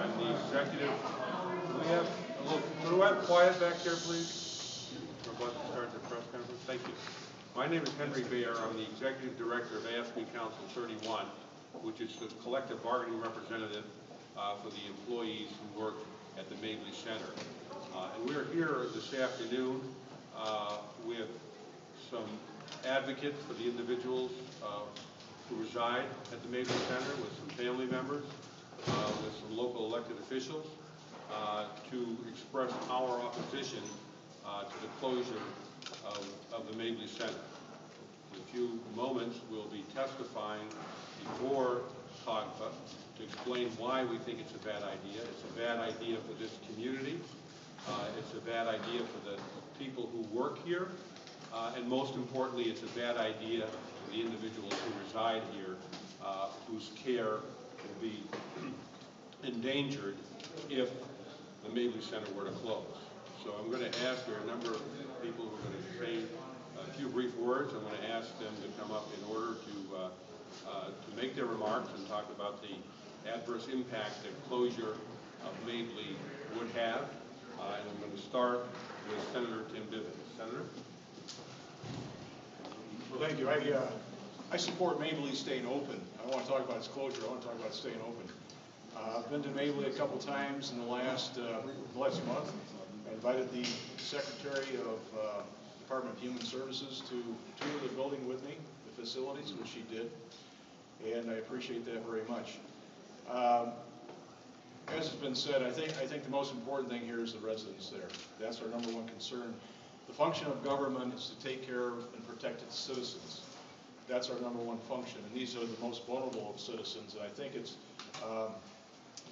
I'm the executive. We have a little, can we have quiet back there, please? We're about to start the press conference. Thank you. My name is Henry Bayer. I'm the executive director of AFSCME Council 31, which is the collective bargaining representative for the employees who work at the Mabley Center. And we're here this afternoon with some advocates for the individuals who reside at the Mabley Center, with some family members, with some local elected officials, to express our opposition to the closure of the Mabley Center. In a few moments, we'll be testifying before COGFA to explain why we think it's a bad idea. It's a bad idea for this community. It's a bad idea for the people who work here. And most importantly, it's a bad idea for the individuals who reside here, whose care can be endangered if the Mabley Center were to close. So I'm going to ask, there are a number of people who are going to say a few brief words. I'm going to ask them to come up in order to make their remarks and talk about the adverse impact that closure of Mabley would have. And I'm going to start with Senator Tim Bivens. Senator? Well, thank you. I support Mabley staying open. I don't want to talk about its closure. I want to talk about staying open. I've been to Mabley a couple times in the last month. I invited the Secretary of Department of Human Services to tour the building with me, the facilities, which she did, and I appreciate that very much. As has been said, I think the most important thing here is the residents there. That's our number one concern. The function of government is to take care of and protect its citizens. That's our number one function, and these are the most vulnerable of citizens. And I think it's,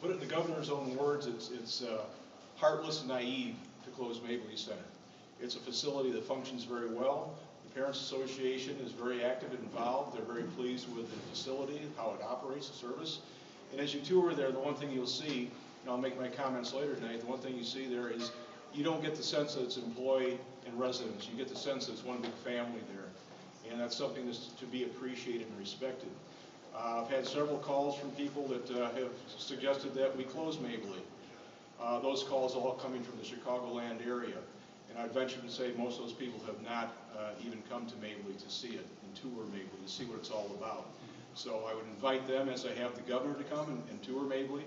put it in the governor's own words, it's heartless and naive to close Mabley Center. It's a facility that functions very well. The Parents Association is very active and involved. They're very pleased with the facility, how it operates, the service. And as you tour there, the one thing you'll see, and I'll make my comments later tonight, the one thing you see there is you don't get the sense that it's employee and residents. You get the sense that it's one big family there. And that's something that's to be appreciated and respected. I've had several calls from people that have suggested that we close Mabley. Those calls all coming from the Chicagoland area. And I'd venture to say most of those people have not even come to Mabley to see it and tour Mabley, to see what it's all about. So I would invite them, as I have the governor, to come and tour Mabley,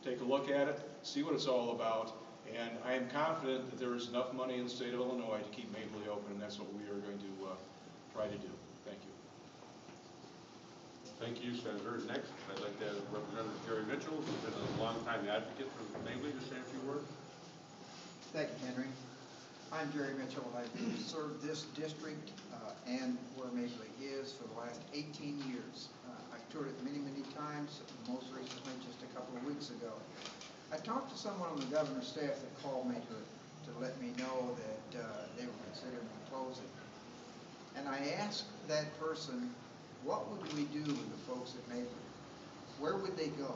take a look at it, see what it's all about. And I am confident that there is enough money in the state of Illinois to keep Mabley open, and that's what we are going to try to do. Thank you. Thank you, Senator. Next, I'd like to have Representative Jerry Mitchell, who's been a longtime advocate for Mabley, to say a few words. Thank you, Henry. I'm Jerry Mitchell. I've served this district and where Mabley is for the last 18 years. I've toured it many, many times, most recently just a couple of weeks ago. I talked to someone on the governor's staff that called me to let me know that they were considering closing. And I asked that person, what would we do with the folks at Mabley? Where would they go?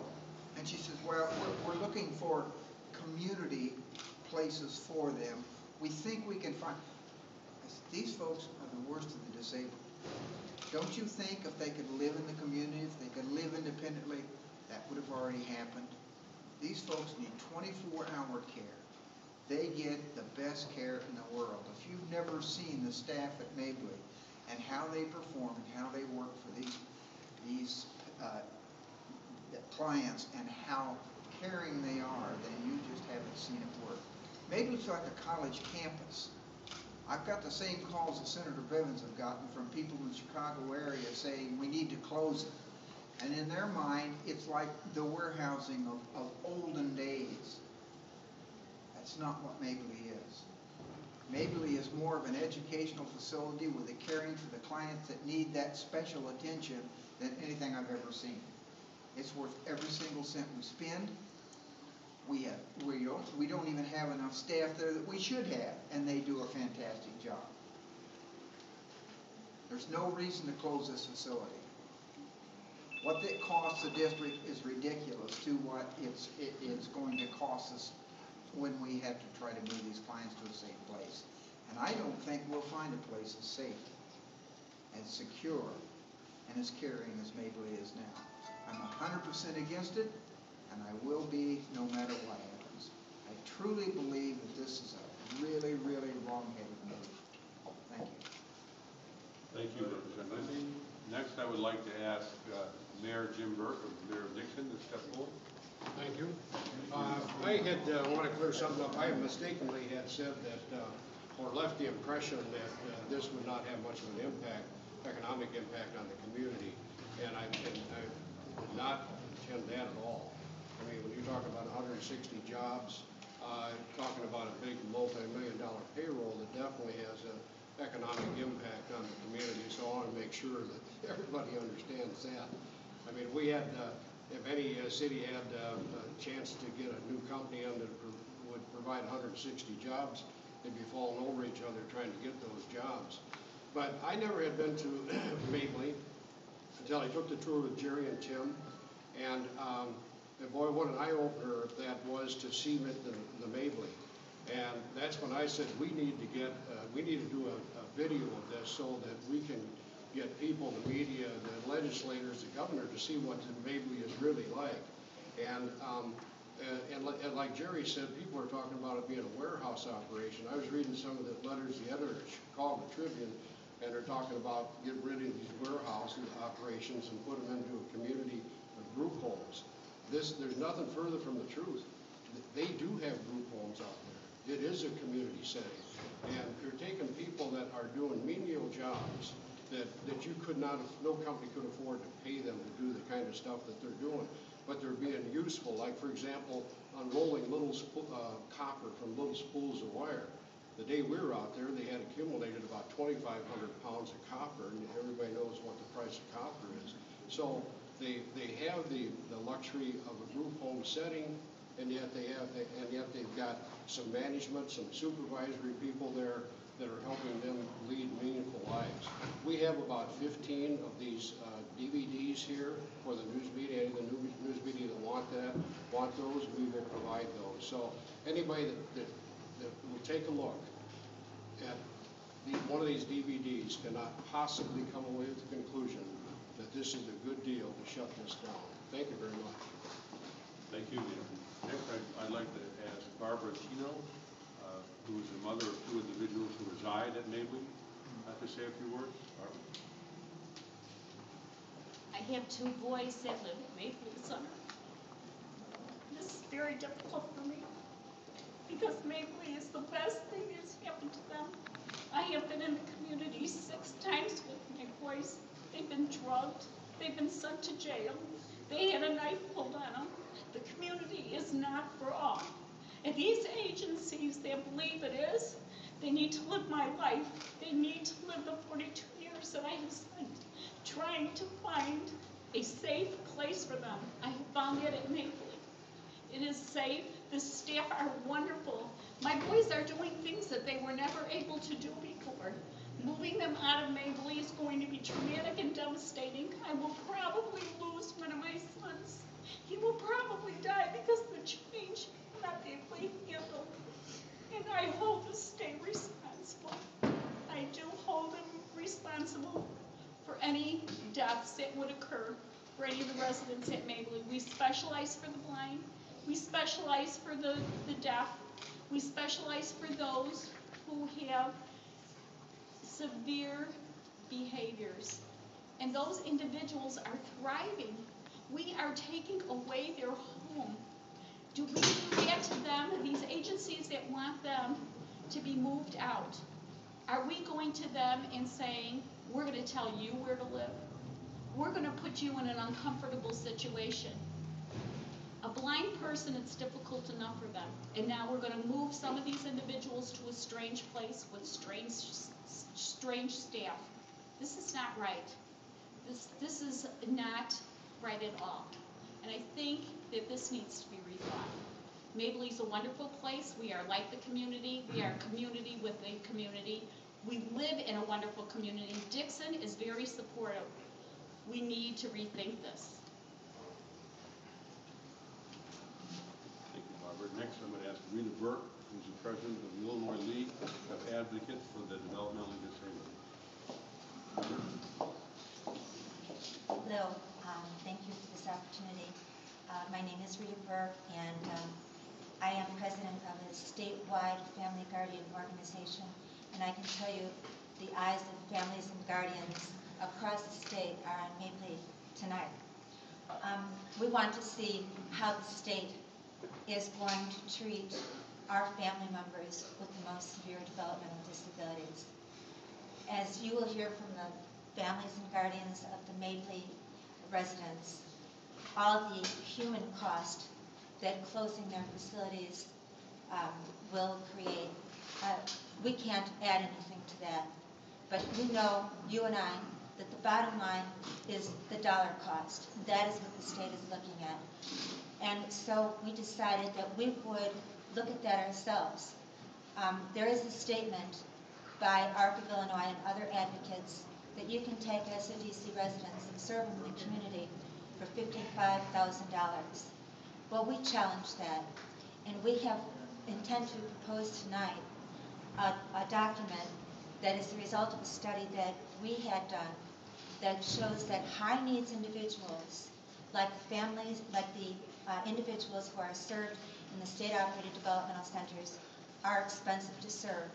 And she says, well, we're looking for community places for them. We think we can find. I said, these folks are the worst of the disabled. Don't you think if they could live in the community, if they could live independently, that would have already happened? These folks need 24-hour care. They get the best care in the world. If you've never seen the staff at Mabley and how they perform and how they work for these clients and how caring they are, then you just haven't seen it work. Mabley's like a college campus. I've got the same calls that Senator Bivens have gotten from people in the Chicago area saying we need to close it. And in their mind, it's like the warehousing of olden days. That's not what Mabley is. Mabley is more of an educational facility with a caring for the clients that need that special attention than anything I've ever seen. It's worth every single cent we spend. We don't even have enough staff there that we should have, and they do a fantastic job. There's no reason to close this facility. What it costs the district is ridiculous to what it's going to cost us when we have to try to move these clients to a safe place. And I don't think we'll find a place as safe, as secure, and as caring as Mabley is now. I'm 100% against it. and I will be no matter what happens. I truly believe that this is a really, really wrong-headed move. Thank you. Thank you, Representative. Next, I would like to ask Mayor Jim Burke of Mayor Dixon to step forward. Thank you. I had want to clear something up. I mistakenly had said that, or left the impression that this would not have much of an impact, economic impact on the community, and I did not intend that at all. I mean, when you talk about 160 jobs, talking about a big multi-million-dollar payroll, that definitely has an economic impact on the community. So I want to make sure that everybody understands that. I mean, we had. If any city had a chance to get a new company in that would provide 160 jobs, they'd be falling over each other trying to get those jobs. But I never had been to Mabley until I took the tour with Jerry and Tim, and boy, what an eye-opener that was to see the Mabley. And that's when I said we need to do a video of this so that we can get people, the media, the legislators, the governor to see what Mabley is really like. And like Jerry said, people are talking about it being a warehouse operation. I was reading some of the letters the editor of the Chicago Tribune, and they're talking about getting rid of these warehouse operations and put them into a community of group homes. There's nothing further from the truth. They do have group homes out there. It is a community setting. And they're taking people that are doing menial jobs that you could not, no company could afford to pay them to do the kind of stuff that they're doing, but they're being useful. Like, for example, unrolling little copper from little spools of wire. The day we were out there, they had accumulated about 2,500 pounds of copper, and everybody knows what the price of copper is. So they have the luxury of a group home setting, and yet they've got some management, some supervisory people there that are helping them lead meaningful lives. We have about 15 of these DVDs here for the news media. Any of the news media that want those, we will provide those. So anybody that will take a look at one of these DVDs cannot possibly come away with the conclusion that this is a good deal to shut this down. Thank you very much. Thank you, Nancy. Next, I'd like to ask Barbara Chino, who is the mother of two individuals who reside at Mabley, to say a few words. Barbara. I have two boys that live at Mabley Center. This is very difficult for me because Mabley is the best thing that's happened to them. I have been in the community 6 times with my boys. They've been drugged. They've been sent to jail. They had a knife pulled on them. The community is not for all. And these agencies that believe it is, they need to live my life. They need to live the 42 years that I have spent trying to find a safe place for them. I have found it at Mabley. It is safe. The staff are wonderful. My boys are doing things that they were never able to do before. Moving them out of Mabley is going to be traumatic and devastating. I will probably lose one of my sons. He will probably die because of the change that Mabley handled. And I hold the state responsible. I do hold them responsible for any deaths that would occur for any of the residents at Mabley. We specialize for the blind. We specialize for the deaf. We specialize for those who have severe behaviors. And those individuals are thriving. We are taking away their home. Do we do that to them, these agencies that want them to be moved out? Are we going to them and saying, we're going to tell you where to live? We're going to put you in an uncomfortable situation. A blind person, it's difficult enough for them. And now we're going to move some of these individuals to a strange place with strange staff. This is not right. This is not right at all. And I think that this needs to be rethought. Mabley's a wonderful place. We are like the community. We are a community with a community. We live in a wonderful community. Dixon is very supportive. We need to rethink this. Thank you, Barbara. Next, I'm going to ask Rita Burke, who's the president of the Illinois League of Advocates for the Developmentally Disabled. Hello, thank you for this opportunity. My name is Rita Burke, and I am president of a statewide family guardian organization. And I can tell you the eyes of families and guardians across the state are on Mabley tonight. We want to see how the state is going to treat our family members with the most severe developmental disabilities. As you will hear from the families and guardians of the Mabley residents, all the human cost that closing their facilities will create, we can't add anything to that. But we know, you and I, that the bottom line is the dollar cost. That is what the state is looking at. And so we decided that we would look at that ourselves. There is a statement by ARC of Illinois and other advocates that you can take SODC residents and serve them in the community for $55,000. Well, we challenge that, and we intend to propose tonight a document that is the result of a study that we had done that shows that high needs individuals, like families, like the individuals who are served in the state-operated developmental centers, are expensive to serve.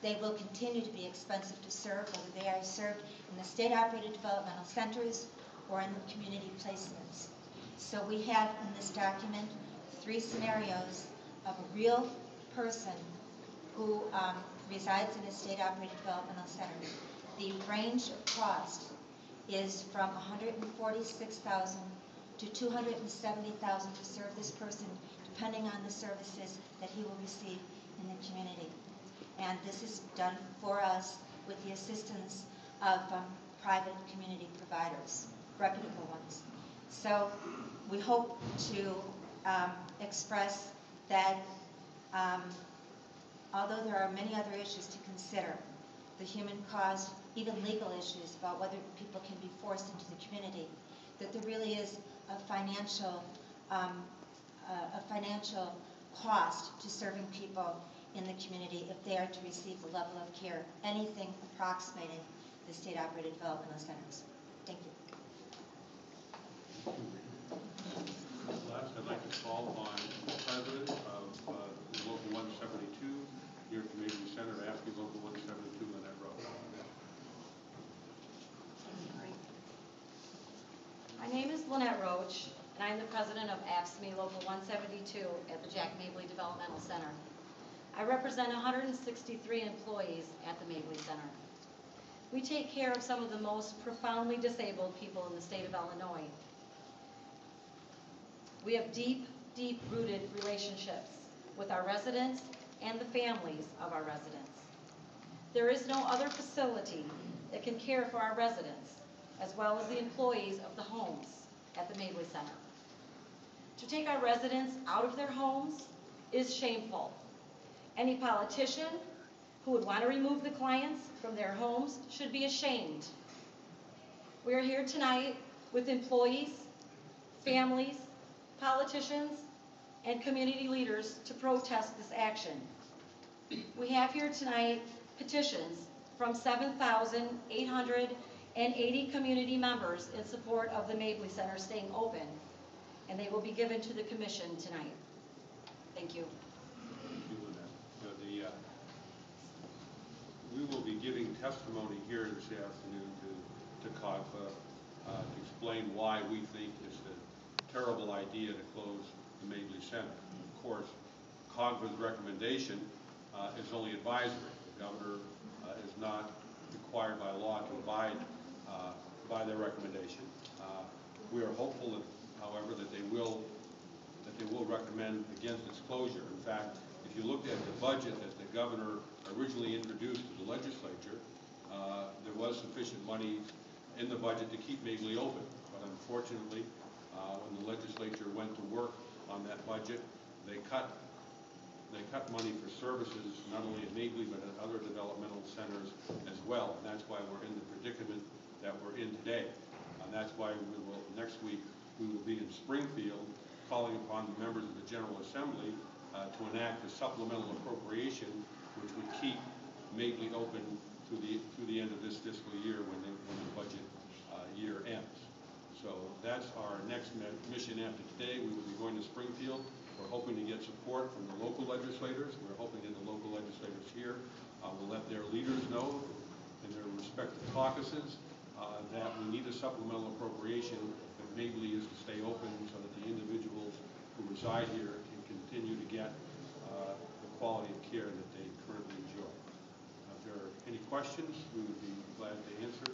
They will continue to be expensive to serve, whether they are served in the state-operated developmental centers or in the community placements. So we have in this document 3 scenarios of a real person who resides in a state-operated developmental center. The range of cost is from $146,000 to $270,000 to serve this person, depending on the services that he will receive in the community. And this is done for us with the assistance of private community providers, reputable ones. So we hope to express that although there are many other issues to consider, the human cost, even legal issues about whether people can be forced into the community, that there really is a financial cost to serving people in the community if they are to receive the level of care, anything approximating the state-operated developmental centers. Thank you. Last, I'd like to call on the president of Local 172 here at the Mabley Center, asking Local 172 Lynette Roach. My name is Lynette Roach, and I'm the president of AFSCME Local 172 at the Jack Mabley Developmental Center. I represent 163 employees at the Mabley Center. We take care of some of the most profoundly disabled people in the state of Illinois. We have deep, deep-rooted relationships with our residents and the families of our residents. There is no other facility that can care for our residents, as well as the employees of the homes at the Mabley Center. To take our residents out of their homes is shameful. Any politician who would want to remove the clients from their homes should be ashamed. We are here tonight with employees, families, politicians, and community leaders to protest this action. We have here tonight petitions from 7,880 community members in support of the Mabley Center staying open, and they will be given to the commission tonight. Thank you. We will be giving testimony here this afternoon to COGFA to explain why we think it's a terrible idea to close the Mabley Center. And of course, COGFA's recommendation is only advisory. The governor is not required by law to abide by their recommendation. We are hopeful that, however, that they will recommend against its closure. In fact, if you looked at the budget that the governor originally introduced to the legislature, there was sufficient money in the budget to keep Mabley open. But unfortunately, when the legislature went to work on that budget, they cut money for services not only at Mabley but at other developmental centers as well. And that's why we're in the predicament that we're in today. And that's why next week we will be in Springfield calling upon the members of the General Assembly to enact a supplemental appropriation which would keep Mabley open through the end of this fiscal year when the budget year ends. So that's our next mission after today. We will be going to Springfield. We're hoping to get support from the local legislators. We're hoping that the local legislators here will let their leaders know in their respective caucuses that we need a supplemental appropriation if Mabley is to stay open so that the individuals who reside here can continue to get the quality of care that they currently enjoy. If there are any questions, we would be glad to answer.